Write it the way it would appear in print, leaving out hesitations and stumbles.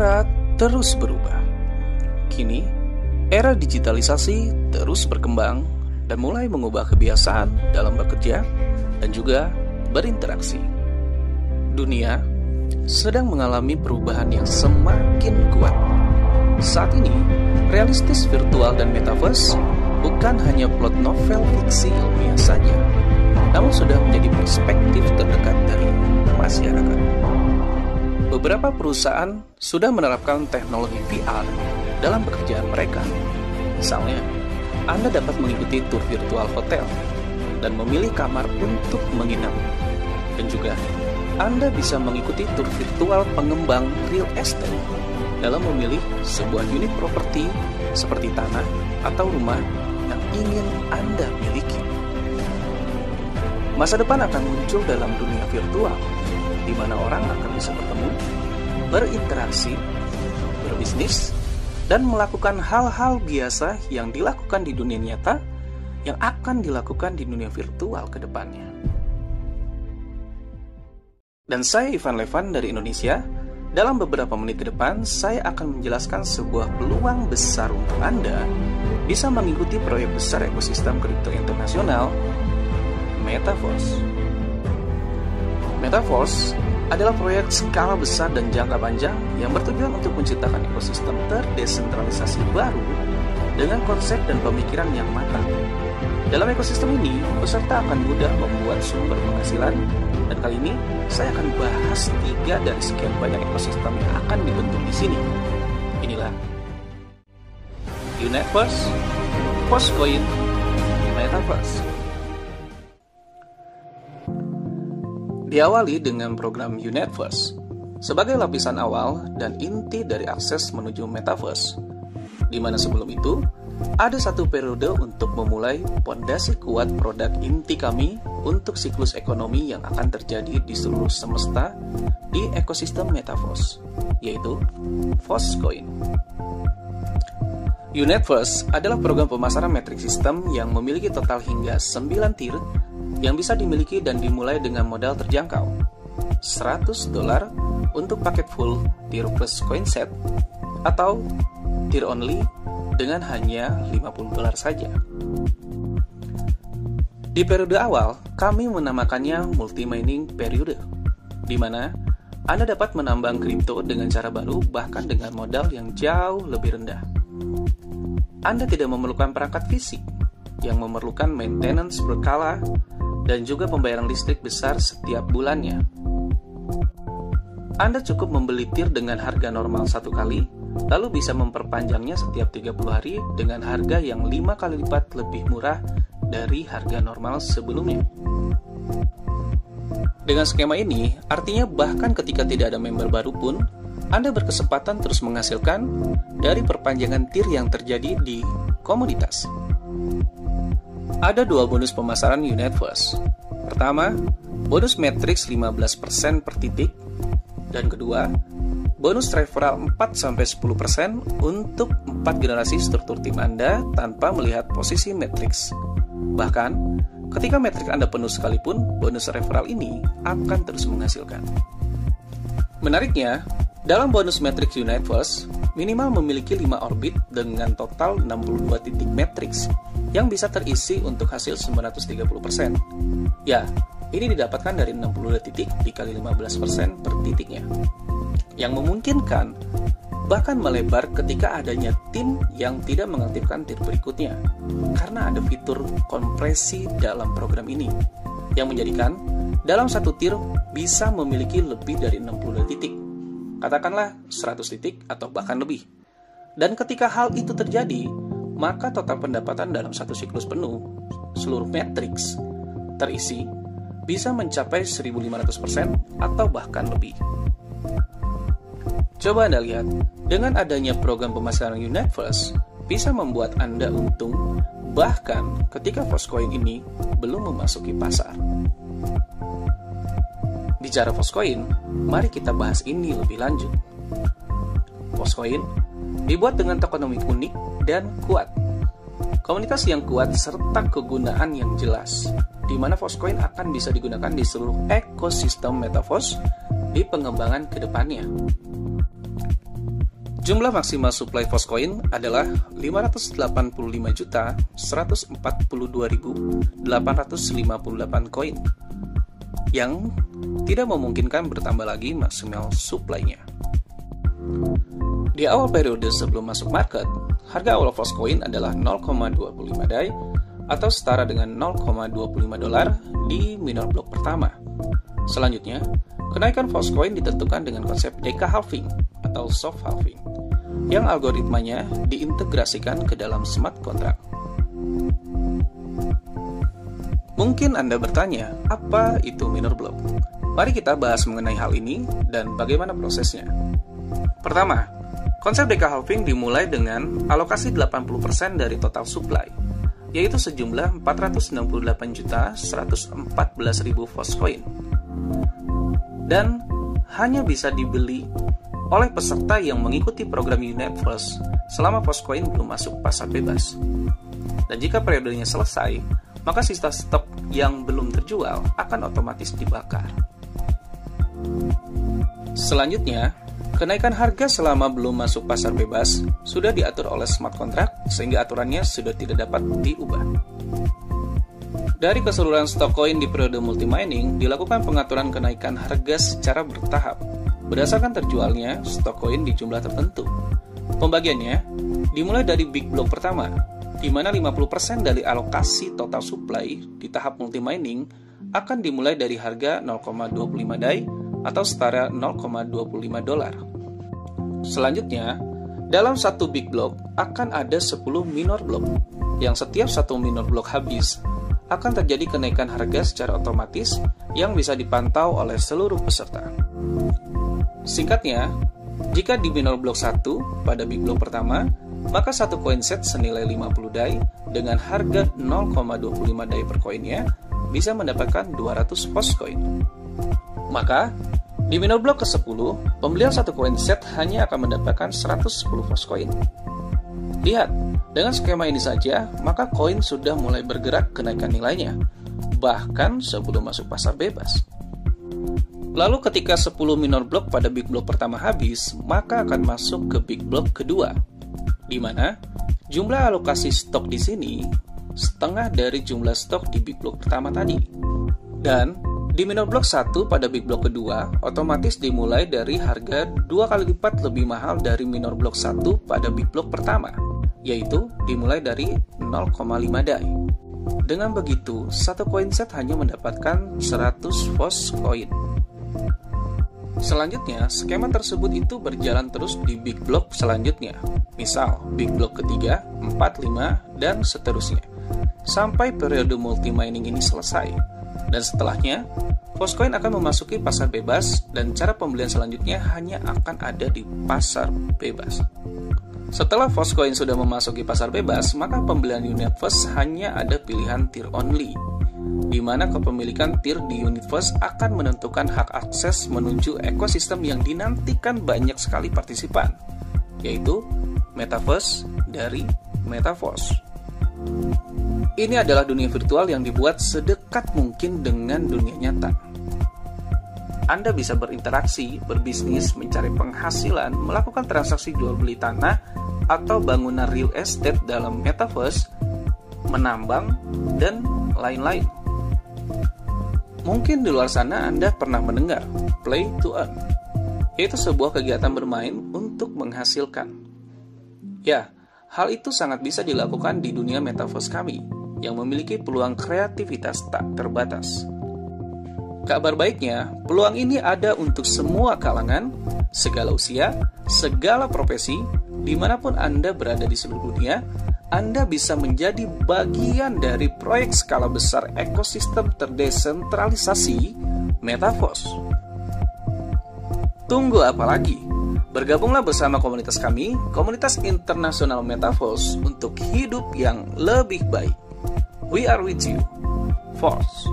Era terus berubah. Kini, era digitalisasi terus berkembang dan mulai mengubah kebiasaan dalam bekerja dan juga berinteraksi. Dunia sedang mengalami perubahan yang semakin kuat. Saat ini, realistis virtual dan metaverse bukan hanya plot novel fiksi ilmiah saja, namun sudah menjadi perspektif terdekat dari masyarakat. Beberapa perusahaan sudah menerapkan teknologi VR dalam pekerjaan mereka. Misalnya, Anda dapat mengikuti tur virtual hotel dan memilih kamar untuk menginap. Dan juga, Anda bisa mengikuti tur virtual pengembang real estate dalam memilih sebuah unit properti seperti tanah atau rumah yang ingin Anda miliki. Masa depan akan muncul dalam dunia virtual, di mana orang akan bisa bertemu, berinteraksi, berbisnis, dan melakukan hal-hal biasa yang dilakukan di dunia nyata yang akan dilakukan di dunia virtual ke depannya. Dan saya Ivan Levan dari Indonesia. Dalam beberapa menit ke depan, saya akan menjelaskan sebuah peluang besar untuk Anda bisa mengikuti proyek besar ekosistem kripto internasional, Metaverse. Metaverse adalah proyek skala besar dan jangka panjang yang bertujuan untuk menciptakan ekosistem terdesentralisasi baru dengan konsep dan pemikiran yang matang. Dalam ekosistem ini, peserta akan mudah membuat sumber penghasilan, dan kali ini saya akan bahas 3 dari sekian banyak ekosistem yang akan dibentuk di sini. Inilah Unetverse, Postcoin, Metaverse. Diawali dengan program Unetverse sebagai lapisan awal dan inti dari akses menuju Metaverse, di mana sebelum itu ada satu periode untuk memulai pondasi kuat produk inti kami untuk siklus ekonomi yang akan terjadi di seluruh semesta di ekosistem Metaverse, yaitu Postcoin. Unetverse adalah program pemasaran metrik sistem yang memiliki total hingga 9 tier yang bisa dimiliki dan dimulai dengan modal terjangkau, $100 untuk paket full tier plus coin set, atau tier only dengan hanya $50 saja. Di periode awal, kami menamakannya multi-mining periode, di mana Anda dapat menambang kripto dengan cara baru bahkan dengan modal yang jauh lebih rendah. Anda tidak memerlukan perangkat fisik yang memerlukan maintenance berkala dan juga pembayaran listrik besar setiap bulannya. Anda cukup membeli tier dengan harga normal 1 kali, lalu bisa memperpanjangnya setiap 30 hari dengan harga yang 5 kali lipat lebih murah dari harga normal sebelumnya. Dengan skema ini, artinya bahkan ketika tidak ada member baru pun, Anda berkesempatan terus menghasilkan dari perpanjangan tier yang terjadi di komunitas. Ada 2 bonus pemasaran Unetverse. Pertama, bonus matrix 15% per titik. Dan kedua, bonus referral 4-10% untuk 4 generasi struktur tim Anda tanpa melihat posisi matrix. Bahkan, ketika matrix Anda penuh sekalipun, bonus referral ini akan terus menghasilkan. Menariknya, dalam bonus matrix Unetverse, minimal memiliki 5 orbit dengan total 62 titik matrix yang bisa terisi untuk hasil 930%. Ya, ini didapatkan dari 62 titik dikali 15% per titiknya, yang memungkinkan bahkan melebar ketika adanya tim yang tidak mengaktifkan tier berikutnya, karena ada fitur kompresi dalam program ini, yang menjadikan dalam satu tier bisa memiliki lebih dari 62 titik, katakanlah 100 titik atau bahkan lebih. Dan ketika hal itu terjadi, maka total pendapatan dalam satu siklus penuh, seluruh matriks terisi, bisa mencapai 1500% atau bahkan lebih. Coba Anda lihat, dengan adanya program pemasaran Unetverse, bisa membuat Anda untung bahkan ketika Postcoin ini belum memasuki pasar. Bicara Postcoin, mari kita bahas ini lebih lanjut. Postcoin dibuat dengan tokenomic unik dan kuat, komunitas yang kuat serta kegunaan yang jelas, di mana Postcoin akan bisa digunakan di seluruh ekosistem Metaverse di pengembangan ke depannya. Jumlah maksimal supply Foscoin adalah 585.142.858 koin, yang tidak memungkinkan bertambah lagi maksimal supply-nya. Di awal periode sebelum masuk market, harga awal Foscoin adalah 0,25 DAI atau setara dengan $0,25 di minor block pertama. Selanjutnya, kenaikan Foscoin ditentukan dengan konsep Deka halving atau soft halving, yang algoritmanya diintegrasikan ke dalam smart contract. Mungkin Anda bertanya, apa itu minor block? Mari kita bahas mengenai hal ini dan bagaimana prosesnya. Pertama, konsep Deka halving dimulai dengan alokasi 80% dari total supply, yaitu sejumlah 468.114.000 Foscoin, dan hanya bisa dibeli oleh peserta yang mengikuti program Universe selama Foscoin belum masuk pasar bebas. Dan jika periodenya selesai, maka sisa stok yang belum terjual akan otomatis dibakar. Selanjutnya, kenaikan harga selama belum masuk pasar bebas sudah diatur oleh smart contract sehingga aturannya sudah tidak dapat diubah. Dari keseluruhan stok koin di periode multi-mining, dilakukan pengaturan kenaikan harga secara bertahap berdasarkan terjualnya stok koin di jumlah tertentu. Pembagiannya dimulai dari big block pertama, di mana 50% dari alokasi total supply di tahap multi-mining akan dimulai dari harga 0,25 DAI atau setara $0,25. Selanjutnya, dalam satu big block akan ada 10 minor block, yang setiap satu minor block habis akan terjadi kenaikan harga secara otomatis yang bisa dipantau oleh seluruh peserta. Singkatnya, jika di minor block 1 pada big block pertama, maka satu koin set senilai 50 DAI dengan harga 0,25 DAI per koinnya bisa mendapatkan 200 Foscoin. Maka, di minor block ke-10, pembelian satu koin set hanya akan mendapatkan 110 Foscoin. Lihat, dengan skema ini saja, maka koin sudah mulai bergerak kenaikan nilainya, bahkan sebelum masuk pasar bebas. Lalu ketika 10 minor block pada big block pertama habis, maka akan masuk ke big block kedua, di mana jumlah alokasi stok di sini setengah dari jumlah stok di big block pertama tadi. Dan di minor block 1 pada big block kedua, otomatis dimulai dari harga 2 kali lipat lebih mahal dari minor block 1 pada big block pertama, yaitu dimulai dari 0,5 DAI. Dengan begitu, satu koin set hanya mendapatkan 100 Foscoin. Selanjutnya, skema tersebut itu berjalan terus di big block selanjutnya, misal big block ketiga, 4, 5, dan seterusnya, sampai periode multi-mining ini selesai. Dan setelahnya, Foscoin akan memasuki pasar bebas dan cara pembelian selanjutnya hanya akan ada di pasar bebas. Setelah Foscoin sudah memasuki pasar bebas, maka pembelian Universe hanya ada pilihan tier only, di mana kepemilikan tier di Universe akan menentukan hak akses menuju ekosistem yang dinantikan banyak sekali partisipan, yaitu Metaverse dari Metaverse. Ini adalah dunia virtual yang dibuat sedekat mungkin dengan dunia nyata. Anda bisa berinteraksi, berbisnis, mencari penghasilan, melakukan transaksi jual beli tanah atau bangunan real estate dalam Metaverse, menambang, dan lain-lain. Mungkin di luar sana Anda pernah mendengar Play to Earn, yaitu sebuah kegiatan bermain untuk menghasilkan. Ya, hal itu sangat bisa dilakukan di dunia Metaverse kami, yang memiliki peluang kreativitas tak terbatas. Kabar baiknya, peluang ini ada untuk semua kalangan, segala usia, segala profesi, dimanapun Anda berada di seluruh dunia. Anda bisa menjadi bagian dari proyek skala besar ekosistem terdesentralisasi Metaverse. Tunggu apa lagi? Bergabunglah bersama komunitas kami, komunitas internasional Metaverse, untuk hidup yang lebih baik. We are with you. Force.